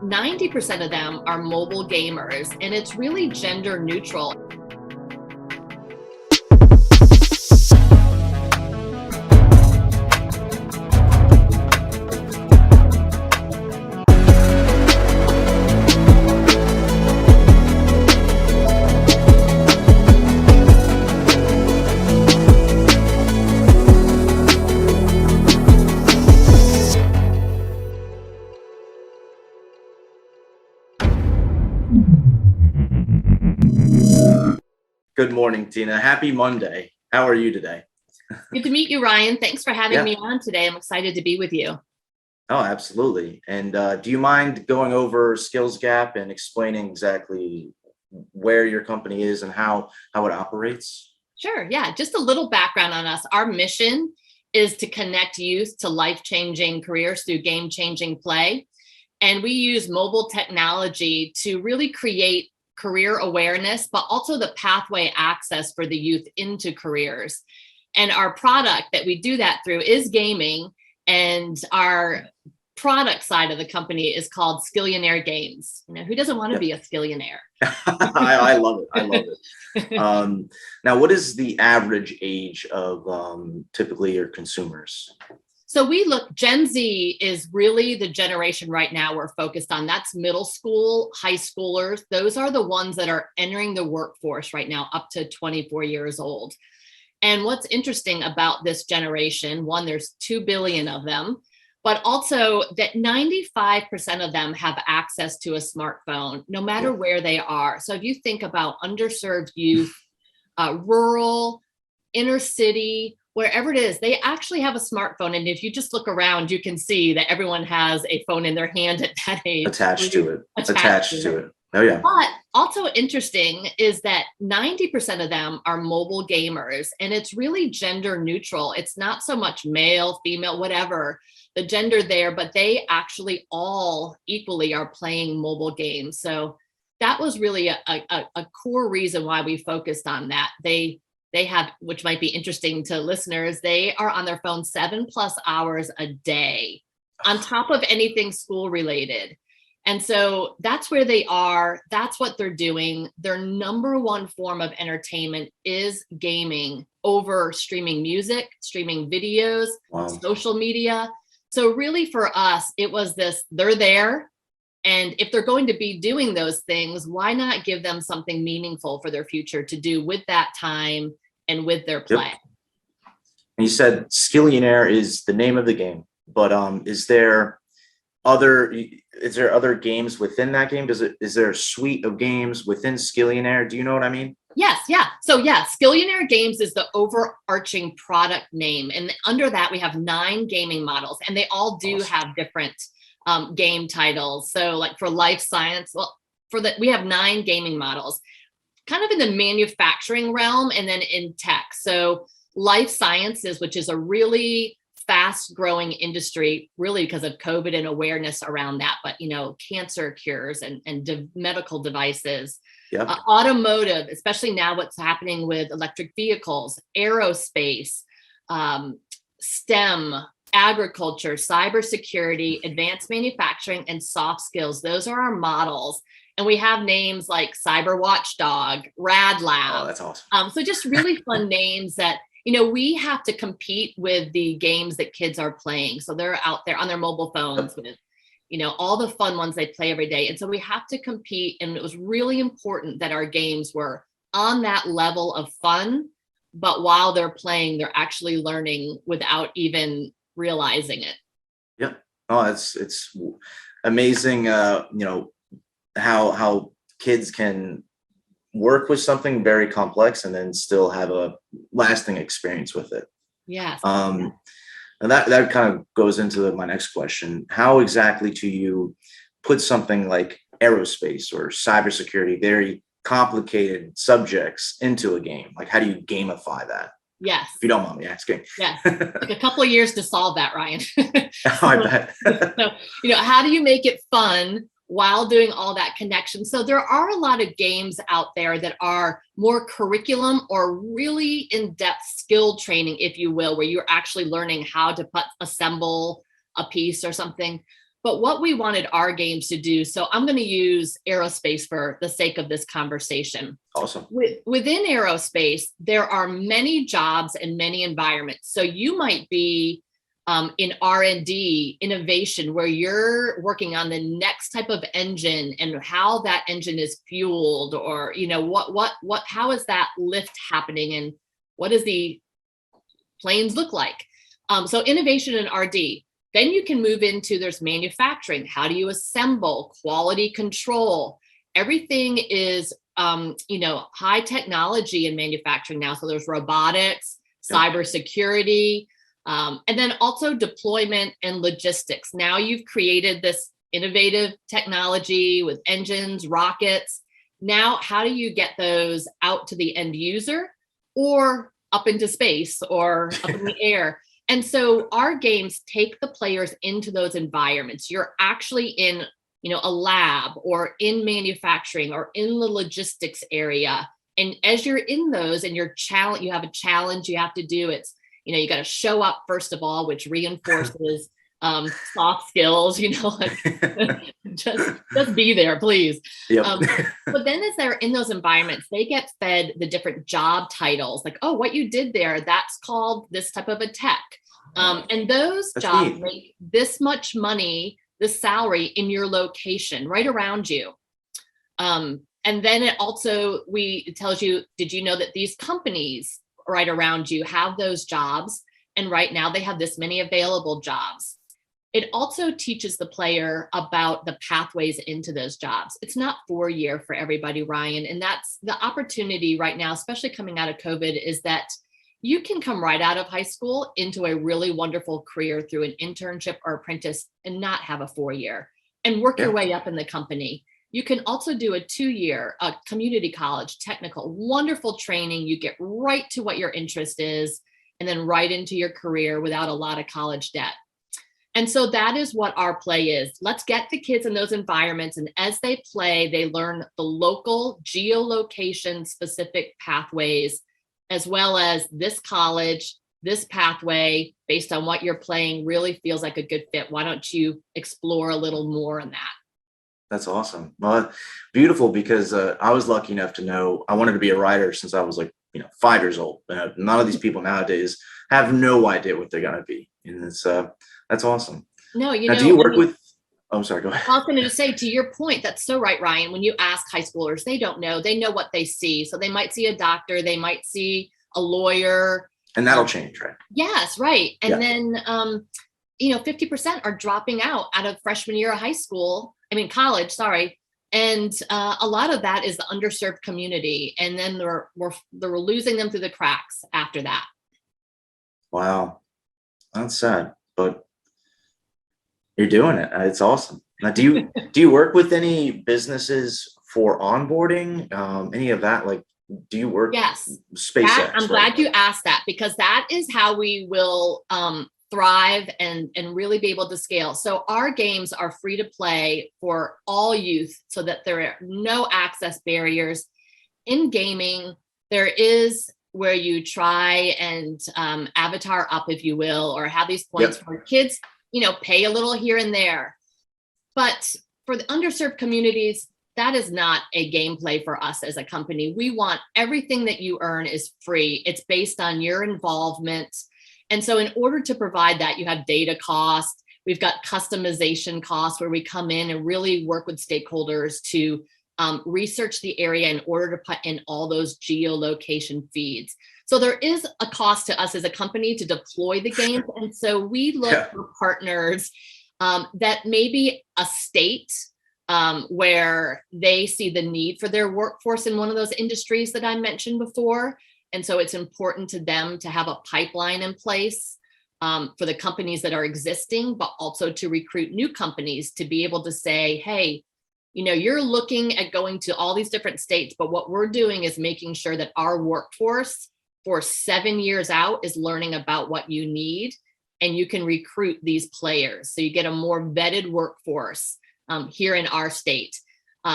90% of them are mobile gamers, and it's really gender neutral. Good morning, Tina. Happy Monday. How are you today? Good to meet you, Ryan. Thanks for having me on today. I'm excited to be with you. Oh, absolutely. And do you mind going over SKILLSGAPP and explaining exactly where your company is and how it operates? Sure. Yeah. Just a little background on us. Our mission is to connect youth to life-changing careers through game-changing play. And we use mobile technology to really create career awareness, but also the pathway access for the youth into careers. And our product that we do that through is gaming. And our product side of the company is called Skillionaire Games. You know, who doesn't want to be a Skillionaire? I love it. I love it. Now, what is the average age of typically your consumers? So we look, Gen Z is really the generation right now we're focused on. That's middle school, high schoolers. Those are the ones that are entering the workforce right now, up to 24 years old. And what's interesting about this generation, one, there's 2 billion of them, but also that 95% of them have access to a smartphone, no matter where they are. So if you think about underserved youth, rural, inner city, wherever it is, they actually have a smartphone. And if you just look around, you can see that everyone has a phone in their hand at that age. Attached to it. Oh, yeah. But also interesting is that 90% of them are mobile gamers, and it's really gender neutral. It's not so much male, female, whatever the gender there, but they actually all equally are playing mobile games. So that was really a core reason why we focused on that. They have, which might be interesting to listeners, they are on their phone 7+ hours a day on top of anything school related. And so that's where they are. That's what they're doing. Their number one form of entertainment is gaming over streaming music, streaming videos, social media. So really for us, it was this, they're there. And if they're going to be doing those things, why not give them something meaningful for their future to do with that time and with their play? Yep. And you said Skillionaire is the name of the game, but is there other games within that game? Is there a suite of games within Skillionaire? Do you know what I mean? Yes. Yeah. So yeah, Skillionaire Games is the overarching product name. And under that, we have 9 gaming models, and they all do have different game titles. So like for life science, well, we have 9 gaming models, kind of in the manufacturing realm and then in tech. So life sciences, which is a really fast growing industry, really because of COVID and awareness around that, but you know, cancer cures and medical devices, automotive, especially now what's happening with electric vehicles, aerospace, STEM, agriculture, cybersecurity, advanced manufacturing, and soft skills. Those are our models. And we have names like Cyber Watchdog, Rad Lab. Oh, that's awesome. So just really fun names that, you know, we have to compete with the games that kids are playing. So they're out there on their mobile phones with, you know, all the fun ones they play every day. And so we have to compete. And it was really important that our games were on that level of fun, but while they're playing, they're actually learning without even realizing it. Yeah. Oh, it's amazing. You know, how kids can work with something very complex and then still have a lasting experience with it. Yes. And that kind of goes into my next question. How exactly do you put something like aerospace or cybersecurity, very complicated subjects, into a game? Like, how do you gamify that? Yes. If you don't mind me asking. Yes. Like a couple of years to solve that, Ryan. I bet. So, you know, how do you make it fun while doing all that connection? So there are a lot of games out there that are more curriculum or really in-depth skill training, if you will, where you're actually learning how to assemble a piece or something. But what we wanted our games to do, so I'm going to use aerospace for the sake of this conversation. Awesome. Within aerospace, there are many jobs and many environments. So you might be in R&D innovation, where you're working on the next type of engine and how that engine is fueled, or, you know, how is that lift happening, and what does the planes look like? So innovation and R&D. Then you can move into, there's manufacturing. How do you assemble? Quality control. Everything is, you know, high technology in manufacturing now. So there's robotics, cybersecurity, and then also deployment and logistics. Now you've created this innovative technology with engines, rockets. Now, how do you get those out to the end user, or up into space, or up in the air? And so our games take the players into those environments. You're actually in, you know, a lab, or in manufacturing, or in the logistics area. And as you're in those, and you have a challenge you have to do. It's, you know, you got to show up first of all, which reinforces soft skills, you know, like just be there, please. Yep. But then as they're in those environments, they get fed the different job titles, like, oh, what you did there, that's called this type of a tech. And those jobs make this much money, this salary in your location right around you. And then it also, it tells you, did you know that these companies right around you have those jobs? And right now they have this many available jobs. It also teaches the player about the pathways into those jobs. It's not 4-year for everybody, Ryan. And that's the opportunity right now, especially coming out of COVID, is that you can come right out of high school into a really wonderful career through an internship or apprentice and not have a 4-year, and work your way up in the company. You can also do a 2-year community college, technical, wonderful training. You get right to what your interest is, and then right into your career without a lot of college debt. And so that is what our play is. Let's get the kids in those environments. And as they play, they learn the local geolocation specific pathways, as well as this college, this pathway, based on what you're playing, really feels like a good fit. Why don't you explore a little more on that? That's awesome. Well, beautiful, because I was lucky enough to know I wanted to be a writer since I was, like, 5 years old. None of these people nowadays have no idea what they're going to be. And it's, that's awesome. No, now, do you work with, oh, I'm sorry, go ahead. I was going to just say, to your point, that's so right, Ryan. When you ask high schoolers, they don't know. They know what they see. So they might see a doctor, they might see a lawyer. And that'll change, right? Yes, right. And then, 50% are dropping out of freshman year of college, sorry. And a lot of that is the underserved community. And then they're losing them through the cracks after that. Wow. That's sad, but you're doing it. It's awesome. Now, do you work with any businesses for onboarding? Any of that? Like, do you work? Yes. SpaceX. I'm glad you asked that, because that is how we will thrive and really be able to scale. So our games are free to play for all youth, so that there are no access barriers. In gaming, there is where you try and avatar up, if you will, or have these points for kids, pay a little here and there. But for the underserved communities, that is not a gameplay for us as a company. We want everything that you earn is free. It's based on your involvement. And so in order to provide that, you have data costs. We've got customization costs, where we come in and really work with stakeholders to research the area in order to put in all those geolocation feeds. So there is a cost to us as a company to deploy the games. And so we look for partners that maybe a state where they see the need for their workforce in one of those industries that I mentioned before. And so it's important to them to have a pipeline in place for the companies that are existing, but also to recruit new companies to be able to say, hey, you're looking at going to all these different states, but what we're doing is making sure that our workforce for 7 years out is learning about what you need, and you can recruit these players. So you get a more vetted workforce here in our state.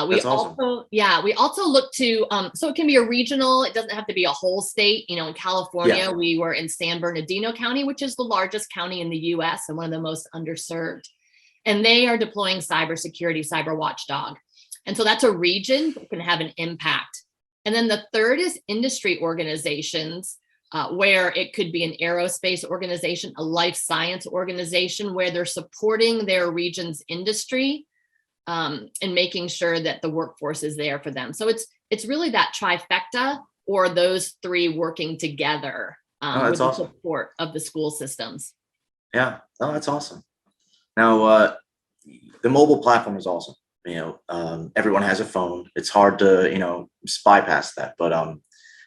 We also look to, so it can be a regional, it doesn't have to be a whole state. In California, we were in San Bernardino County, which is the largest county in the US and one of the most underserved. and they are deploying cybersecurity, cyber watchdog. And so that's a region that can have an impact. And then the third is industry organizations, where it could be an aerospace organization, a life science organization, where they're supporting their region's industry and making sure that the workforce is there for them. So it's really that trifecta, or those three working together with the support of the school systems. Yeah, oh, that's awesome. Now, the mobile platform is awesome. Everyone has a phone. It's hard to, bypass that. But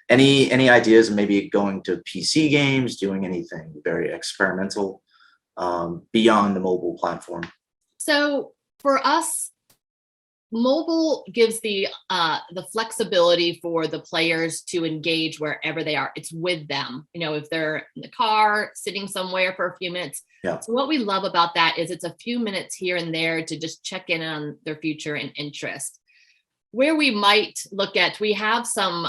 any ideas of maybe going to PC games, doing anything very experimental beyond the mobile platform? So for us, mobile gives the flexibility for the players to engage wherever they are. It's with them, if they're in the car, sitting somewhere for a few minutes. Yeah. So what we love about that is it's a few minutes here and there to just check in on their future and interest. Where we might look at, we have some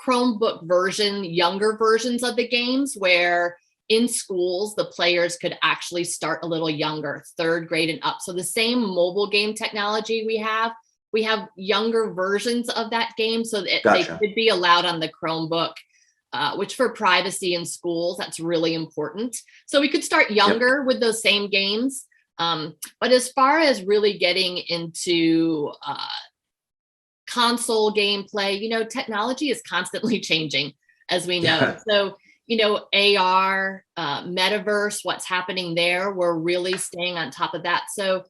Chromebook younger versions of the games, where in schools, the players could actually start a little younger, 3rd grade and up. So the same mobile game technology we have younger versions of that game, so that they could be allowed on the Chromebook, which for privacy in schools, that's really important. So we could start younger with those same games. But as far as really getting into console gameplay, technology is constantly changing, as we know. So AR, metaverse, what's happening there, we're really staying on top of that. So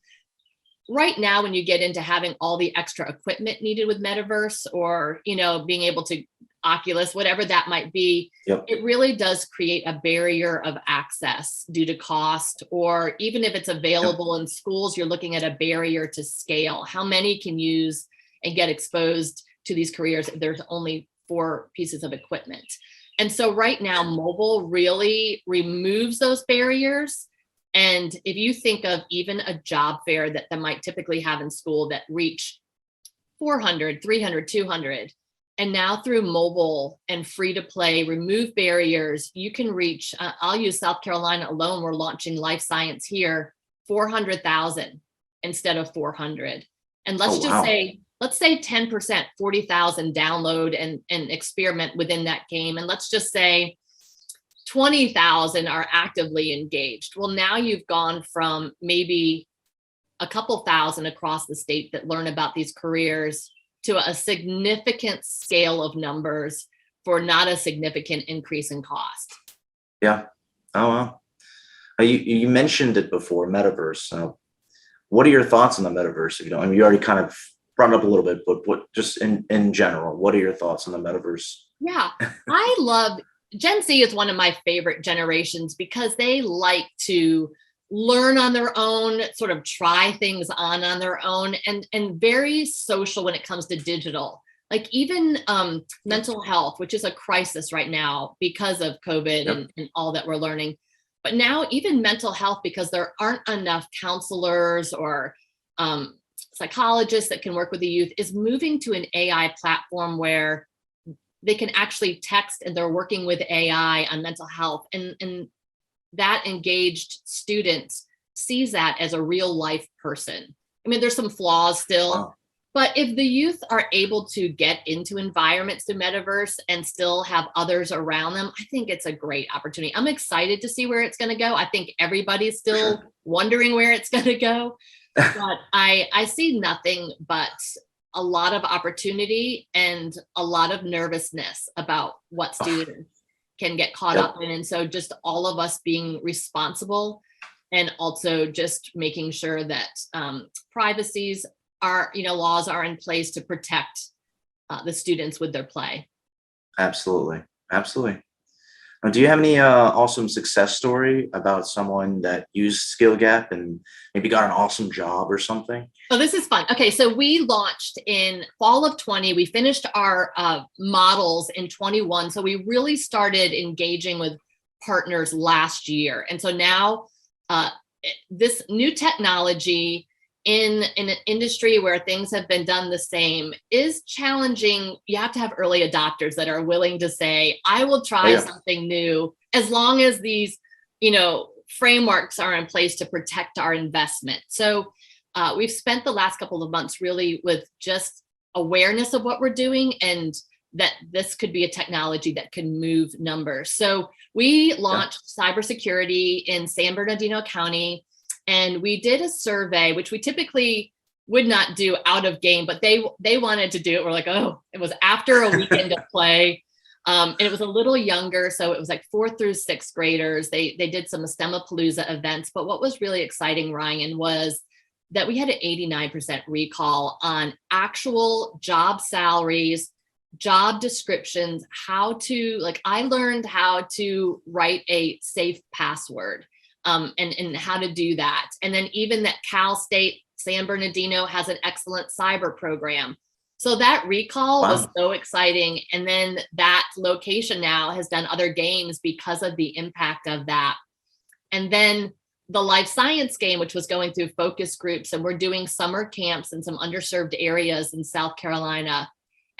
right now, when you get into having all the extra equipment needed with metaverse, or, being able to Oculus, whatever that might be, it really does create a barrier of access due to cost, or even if it's available in schools, you're looking at a barrier to scale. How many can use and get exposed to these careers if there's only 4 pieces of equipment? And so right now, mobile really removes those barriers. And if you think of even a job fair that they might typically have in school that reach 400, 300, 200, and now through mobile and free to play, remove barriers, you can reach, I'll use South Carolina alone, we're launching life science here, 400,000 instead of 400. And let's say 10%, 40,000 download and experiment within that game. And let's just say 20,000 are actively engaged. Well, now you've gone from maybe a couple thousand across the state that learn about these careers to a significant scale of numbers for not a significant increase in cost. Yeah. Oh, wow. You mentioned it before, metaverse. What are your thoughts on the metaverse? You already kind of brought it up a little bit, but what just in general, what are your thoughts on the metaverse? Yeah, I love Gen Z is one of my favorite generations because they like to learn on their own, sort of try things on their own, and very social when it comes to digital. Like even mental health, which is a crisis right now because of COVID and all that we're learning. But now even mental health, because there aren't enough counselors or psychologists that can work with the youth, is moving to an AI platform where they can actually text and they're working with AI on mental health. And that engaged student sees that as a real life person. I mean, there's some flaws still, but if the youth are able to get into environments through metaverse and still have others around them, I think it's a great opportunity. I'm excited to see where it's going to go. I think everybody's still wondering where it's going to go, but I see nothing but a lot of opportunity and a lot of nervousness about what students can get caught up in. And so just all of us being responsible and also just making sure that privacies are, laws are in place to protect the students with their play. Absolutely. Absolutely. Do you have any awesome success story about someone that used SKILLSGAPP and maybe got an awesome job or something? Oh, this is fun. Okay, so we launched in fall of 20. We finished our models in 21. So we really started engaging with partners last year. And so now this new technology in an industry where things have been done the same is challenging. You have to have early adopters that are willing to say, I will try something new, as long as these, frameworks are in place to protect our investment. So we've spent the last couple of months really with just awareness of what we're doing and that this could be a technology that can move numbers. So we launched cybersecurity in San Bernardino County, and we did a survey, which we typically would not do out of game, but they wanted to do it. We're like, oh, it was after a weekend of play. And it was a little younger. So it was like 4th through 6th graders. They did some Astemapalooza events. But what was really exciting, Ryan, was that we had an 89% recall on actual job salaries, job descriptions, I learned how to write a safe password and how to do that. And then even that Cal State San Bernardino has an excellent cyber program. So that recall was so exciting. And then that location now has done other games because of the impact of that. And then the life science game, which was going through focus groups, and we're doing summer camps in some underserved areas in South Carolina.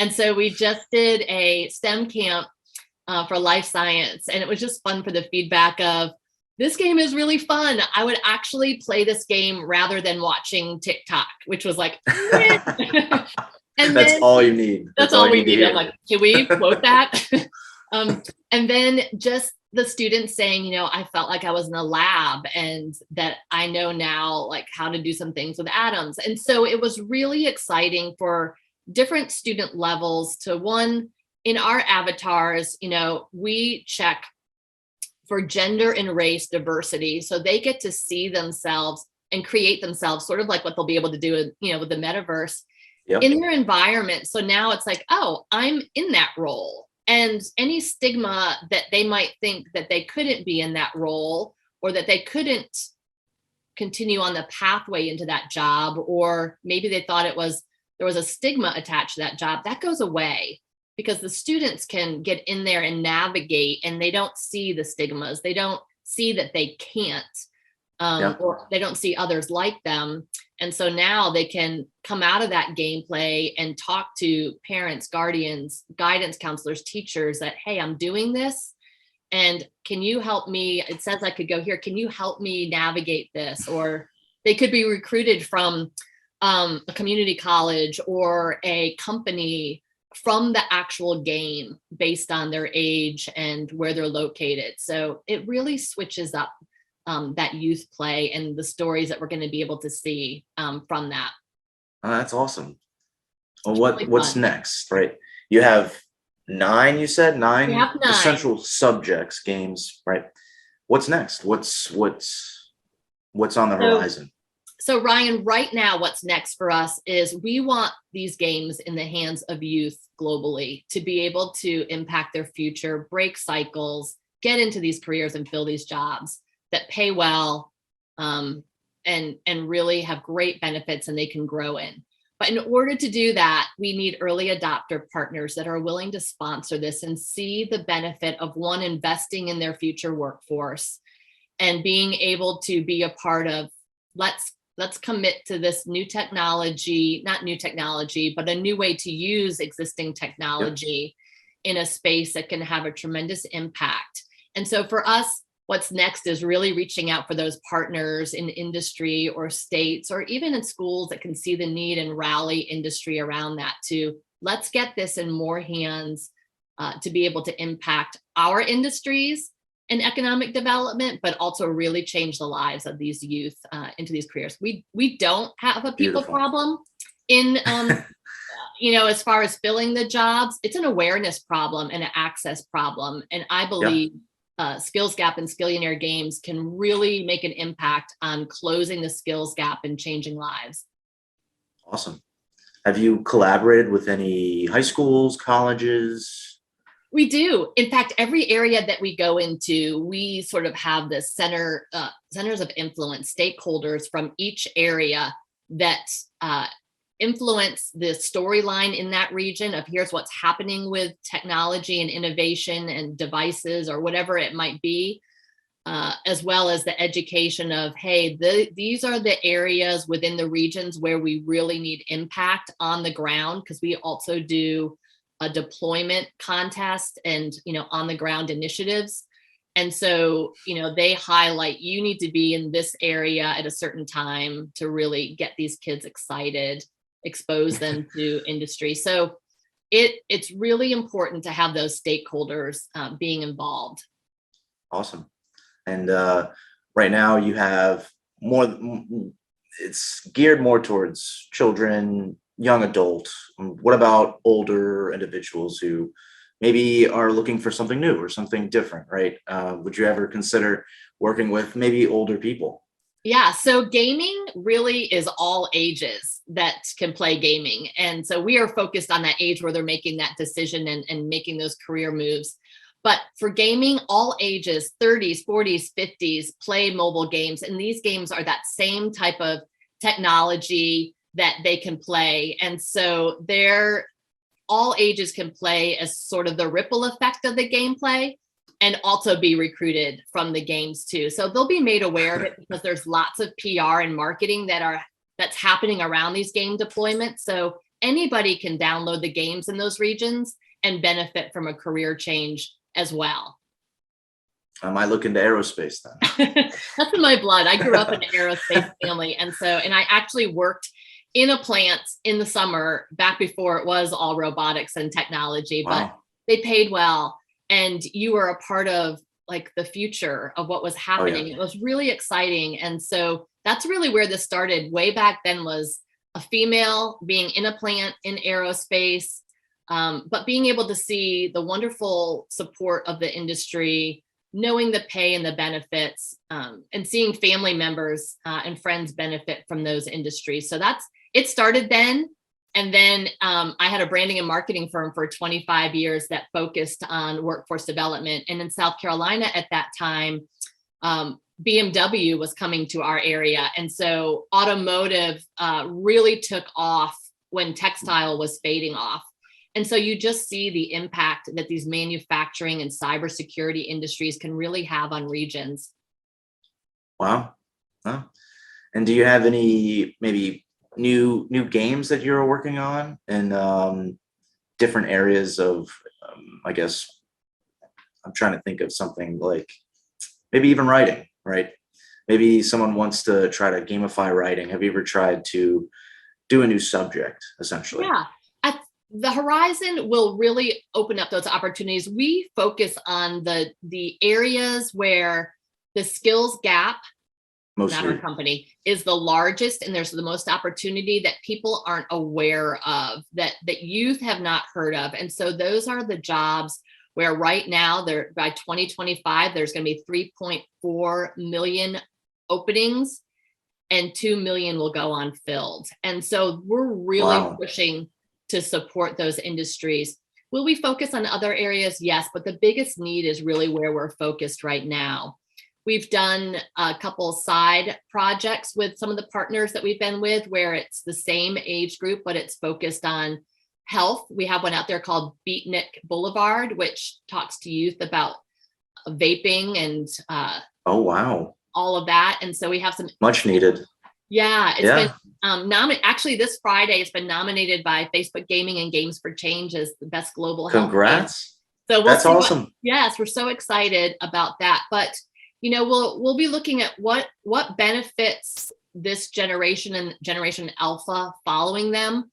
And so we just did a STEM camp for life science. And it was just fun for the feedback of, this game is really fun. I would actually play this game rather than watching TikTok, which was like, and that's all you need. That's all we need. I'm like, can we quote that? And then just the students saying, I felt like I was in a lab and that I know now like how to do some things with atoms. And so it was really exciting for different student levels to one, in our avatars, we check for gender and race diversity. So they get to see themselves and create themselves sort of like what they'll be able to do, with the metaverse in their environment. So now it's like, oh, I'm in that role. And any stigma that they might think that they couldn't be in that role or that they couldn't continue on the pathway into that job, or maybe they thought there was a stigma attached to that job, that goes away because the students can get in there and navigate and they don't see the stigmas. They don't see that they can't, or they don't see others like them. And so now they can come out of that gameplay and talk to parents, guardians, guidance counselors, teachers that, hey, I'm doing this. And can you help me? It says I could go here. Can you help me navigate this? Or they could be recruited from a community college or a company from the actual game based on their age and where they're located. So it really switches up that youth play and the stories that we're going to be able to see from that. That's awesome. Well, what's next, right? You have 9, you said 9? We have 9. Essential subjects, games, right? What's next? What's on the horizon? So Ryan, right now, what's next for us is we want these games in the hands of youth globally to be able to impact their future, break cycles, get into these careers and fill these jobs that pay well and really have great benefits and they can grow in. But in order to do that, we need early adopter partners that are willing to sponsor this and see the benefit of one, investing in their future workforce and being able to be a part of, let's commit to this new technology, not new technology, but a new way to use existing technology in a space that can have a tremendous impact. And so for us, what's next is really reaching out for those partners in industry or states, or even in schools that can see the need and rally industry around that to let's get this in more hands to be able to impact our industries and economic development, but also really change the lives of these youth into these careers. We don't have a people problem in, as far as filling the jobs. It's an awareness problem and an access problem. And I believe Skills Gap and Skillionaire games can really make an impact on closing the skills gap and changing lives. Awesome. Have you collaborated with any high schools, colleges? We do. In fact, every area that we go into, we sort of have the centers of influence, stakeholders from each area that influence the storyline in that region of here's what's happening with technology and innovation and devices or whatever it might be, as well as the education of, hey, these are the areas within the regions where we really need impact on the ground, because we also do a deployment contest and on the ground initiatives. And so, they highlight, you need to be in this area at a certain time to really get these kids excited, expose them to industry. So it's really important to have those stakeholders being involved. Awesome. And right now you have more, it's geared more towards children, young adult. What about older individuals who maybe are looking for something new or something different, right? Would you ever consider working with maybe older people? Yeah, so gaming really is all ages that can play gaming. And so we are focused on that age where they're making that decision and making those career moves. But for gaming, all ages, 30s, 40s, 50s, play mobile games. And these games are that same type of technology that they can play. And so all ages can play as sort of the ripple effect of the gameplay, and also be recruited from the games too. So they'll be made aware of it because there's lots of PR and marketing that's happening around these game deployments. So anybody can download the games in those regions and benefit from a career change as well. I might look into aerospace then. That's in my blood. I grew up in an aerospace family. And I actually worked in a plant in the summer back before it was all robotics and technology, but they paid well. And you were a part of like the future of what was happening. It was really exciting. And so that's really where this started. Way back then was a female being in a plant in aerospace, but being able to see the wonderful support of the industry, knowing the pay and the benefits, and seeing family members and friends benefit from those industries. So it started then. And then I had a branding and marketing firm for 25 years that focused on workforce development. And in South Carolina at that time, BMW was coming to our area. And so automotive really took off when textile was fading off. And so you just see the impact that these manufacturing and cybersecurity industries can really have on regions. Wow. And do you have any maybe new games that you're working on in different areas of, I guess, I'm trying to think of something like maybe even writing, right? Maybe someone wants to try to gamify writing. Have you ever tried to do a new subject, essentially? Yeah. The horizon will really open up those opportunities. We focus on the areas where the skills gap, not our company, is the largest, and there's the most opportunity that people aren't aware of, that youth have not heard of. And so those are the jobs where right now by 2025, there's going to be 3.4 million openings and 2 million will go unfilled. And so we're really pushing to support those industries. Will we focus on other areas? Yes, but the biggest need is really where we're focused right now. We've done a couple side projects with some of the partners that we've been with where it's the same age group, but it's focused on health. We have one out there called Beatnik Boulevard, which talks to youth about vaping and all of that. And so we have some much needed. Yeah, it's been actually this Friday, it's been nominated by Facebook Gaming and Games for Change as the best global health. Congrats. So that's awesome. Yes, we're so excited about that. But we'll be looking at what benefits this generation and Generation Alpha following them.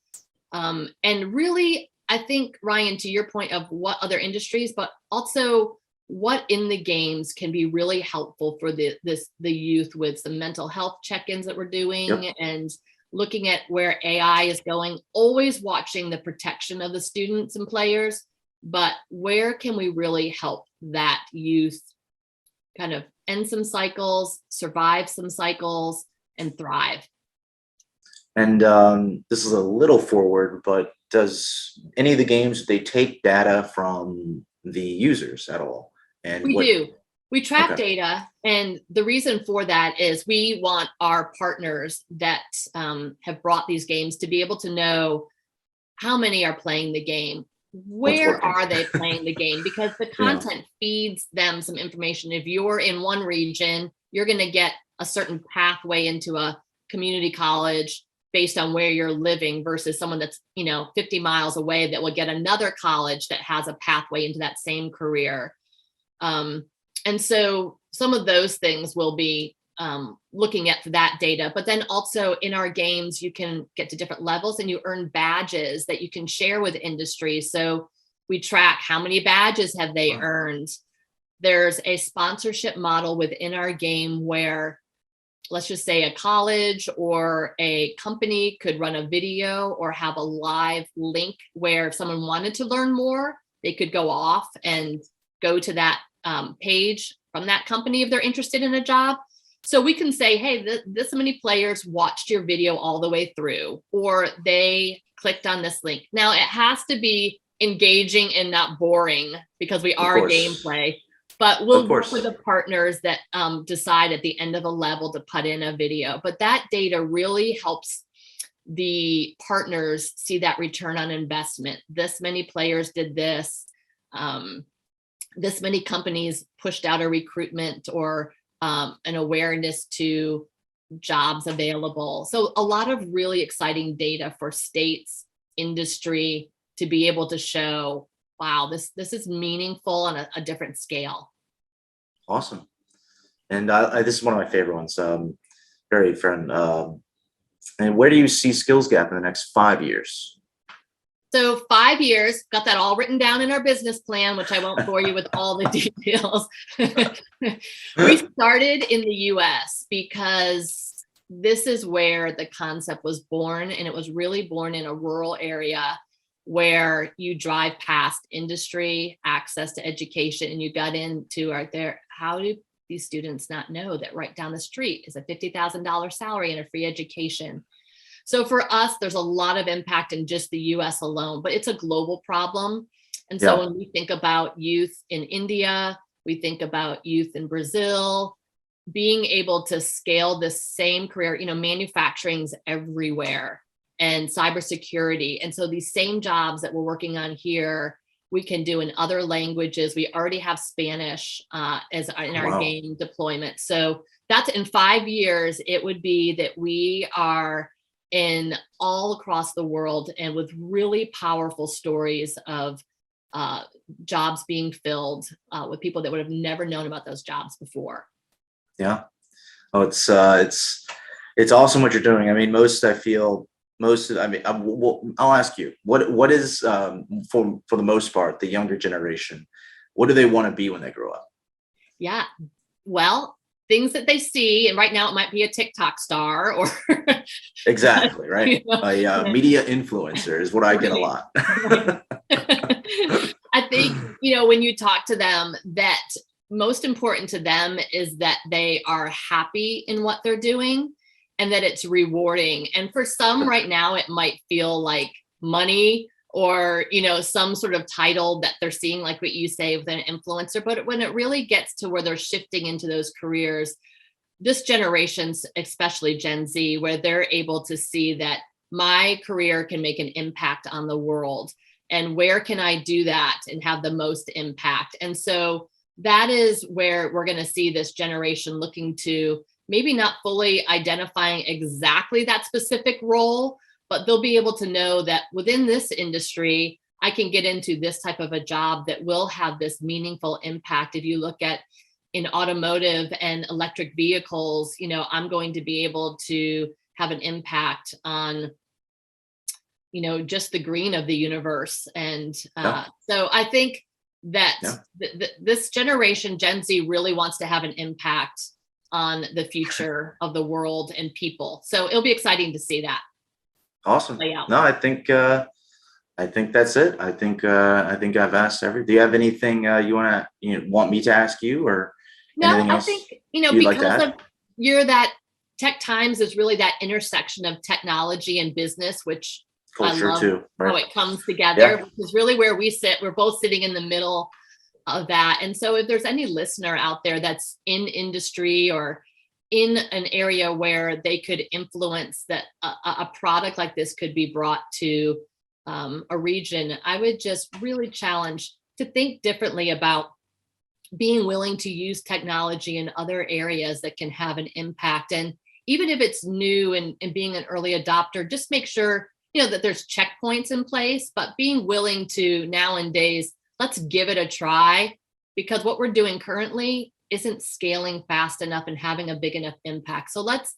And really, I think, Ryan, to your point of what other industries, but also what in the games can be really helpful for the youth with some mental health check-ins that we're doing and looking at where AI is going, always watching the protection of the students and players, but where can we really help that youth kind of end some cycles, survive some cycles, and thrive. And this is a little forward, but does any of the games, they take data from the users at all? And we do. We track data. And the reason for that is we want our partners that have brought these games to be able to know how many are playing the game. Where are they playing the game? Because the content feeds them some information. If you're in one region, you're going to get a certain pathway into a community college based on where you're living versus someone that's 50 miles away that will get another college that has a pathway into that same career. And so some of those things will be looking at that data, but then also in our games, you can get to different levels and you earn badges that you can share with industry. So we track how many badges have they earned. There's a sponsorship model within our game where, let's just say, a college or a company could run a video or have a live link where if someone wanted to learn more, they could go off and go to that page from that company if they're interested in a job. So we can say, hey, this many players watched your video all the way through, or they clicked on this link. Now it has to be engaging and not boring because we are gameplay, but we'll work with the partners that decide at the end of the level to put in a video. But that data really helps the partners see that return on investment. This many players did this. This many companies pushed out a recruitment or an awareness to jobs available. So a lot of really exciting data for states, industry, to be able to show, wow, this is meaningful on a different scale. Awesome. And this is one of my favorite ones. Very friend. And where do you see SKILLSGAPP in the next 5 years? So 5 years, got that all written down in our business plan, which I won't bore you with all the details. We started in the US because this is where the concept was born, and it was really born in a rural area where you drive past industry, access to education, and you got into how do these students not know that right down the street is a $50,000 salary and a free education? So for us, there's a lot of impact in just the US alone, but it's a global problem. And so when we think about youth in India, we think about youth in Brazil, being able to scale this same career, manufacturing's everywhere, and cybersecurity. And so these same jobs that we're working on here, we can do in other languages. We already have Spanish as in our game deployment. So that's in 5 years, it would be that we are in all across the world and with really powerful stories of jobs being filled with people that would have never known about those jobs before. Yeah. Oh, it's awesome what you're doing. I mean, I'll ask you, what is for the most part, the younger generation, what do they want to be when they grow up? Yeah. Well, things that they see, and right now it might be a TikTok star or exactly right. A media influencer is what I get a lot. I think when you talk to them, that most important to them is that they are happy in what they're doing and that it's rewarding. And for some right now, it might feel like money or, some sort of title that they're seeing, like what you say with an influencer. But when it really gets to where they're shifting into those careers, this generation, especially Gen Z, where they're able to see that my career can make an impact on the world, and where can I do that and have the most impact? And so that is where we're going to see this generation looking to maybe not fully identifying exactly that specific role, but they'll be able to know that within this industry, I can get into this type of a job that will have this meaningful impact. If you look at in automotive and electric vehicles, I'm going to be able to have an impact on, just the green of the universe. And so I think that this generation, Gen Z, really wants to have an impact on the future of the world and people. So it'll be exciting to see that. Awesome. No, I think that's it. I think I've asked everything. Do you have anything you want me to ask you, or anything else? I think because of that Tech Times is really that intersection of technology and business, which culture I love too, right? How it comes together, which is really where we sit. We're both sitting in the middle of that. And so if there's any listener out there that's in industry or in an area where they could influence that a product like this could be brought to a region, I would just really challenge to think differently about being willing to use technology in other areas that can have an impact. And even if it's new and being an early adopter, just make sure, that there's checkpoints in place, but being willing to nowadays, let's give it a try. because what we're doing currently isn't scaling fast enough and having a big enough impact. So let's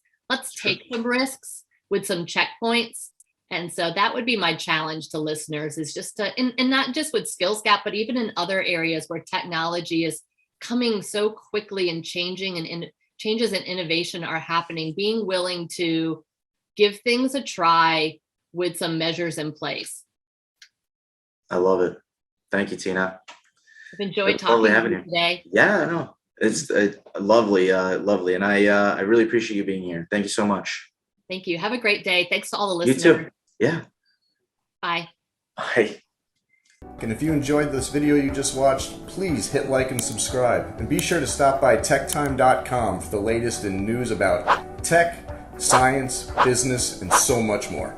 take some risks with some checkpoints. And so that would be my challenge to listeners, is just to, and not just with SkillsGAPP, but even in other areas where technology is coming so quickly and changing, and changes and innovation are happening, being willing to give things a try with some measures in place. I love it. Thank you, Tina. I've enjoyed talking to you today. Yeah, no, it's lovely, lovely. And I really appreciate you being here. Thank you so much. Thank you. Have a great day. Thanks to all the listeners. You too. Yeah. Bye. Bye. And if you enjoyed this video you just watched, please hit like and subscribe. And be sure to stop by techtime.com for the latest in news about tech, science, business, and so much more.